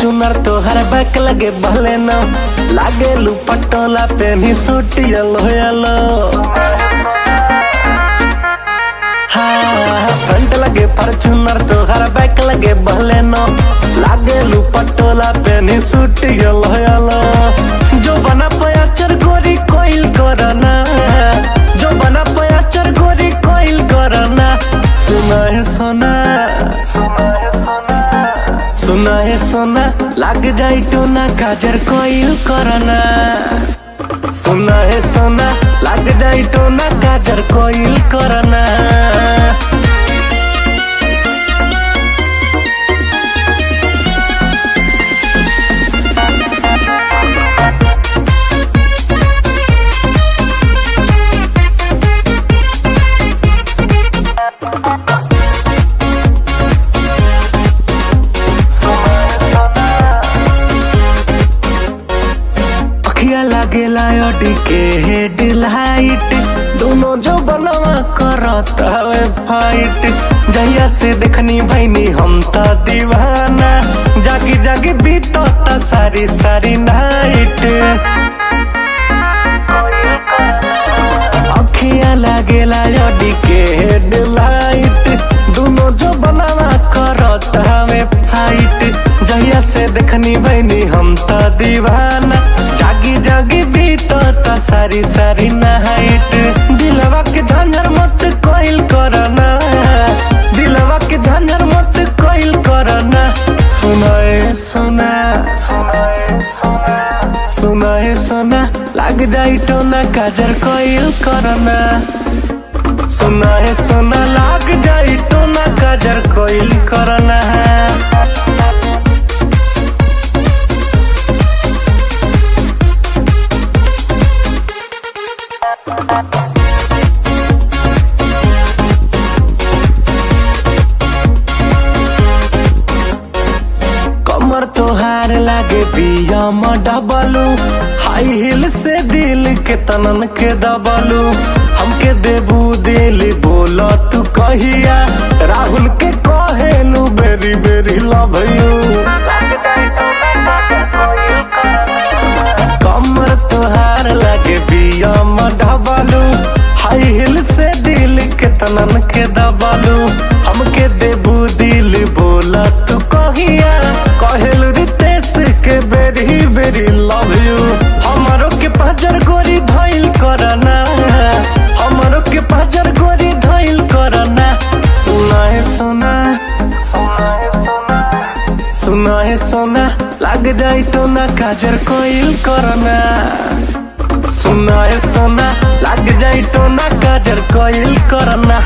Fortuner तोहर bank लगे भले न लागे लू पटोला पे भी सूट येलो येलो। हाँ फ्रंट लगे फॉर्च्यूनर तोहर बैक लगे भले न लागे लू पटोला पे भी सूट येलो येलो। जो बना पयाचर गोरी कोइल करना, जो बना पयाचर गोरी कोइल करना। सुना है सोना, सुना है सोना, सुना है सोना लग जाई टोना काजर कोइल करना। सुना है सोना लग जाई टोना काजर कोइल करना। लागेला ऑडी के हेडलाइट दोनों जो बनवा करता है फाइट। जहिया से देखनी भैनी हम ता दीवाना जागी जागी बीतता सारी सारी नाइट। अखियां लागेला ऑडी के हेडलाइट दोनों जो बनवा करता है फाइट। जहिया से देखनी भैनी हम ता दीवाना जागी जागी बीतता सारी सारी नाइट। दिलवा के झंझर मत कोइल करना, दिलवा के झंझर मत कोइल करना। सुनाए सोना, सुनाए सोना, सुनाए सोना लग जाई टोना काजर कोइल करना। सुनाए सोना लग जाई टोना काजर कोइल करना। कमर तोहार लागे बियम डबलू हाई हिल से दिल के तनन के दबलू। हमके देबू दिल बोला तू कहिया राहुल के कहेलू बेरी बेरी लव यू। कमर तोहार लागे बियम डबलू हाई हिल से दिल के तनन के दबलू। हमके देबू दिल बोला तू कहिया कहेलू रितेश के बेरी बेरी लव यू। हमारो के पाजर गोरी धइल करना, हमारो के पाजर गोरी धइल करना। सुना है सोना, सुना है सोना, सुना है सोना लग जाई टोना काजर कोइल करना। सुना है सोना लग जाई टोना काजर कोइल करना।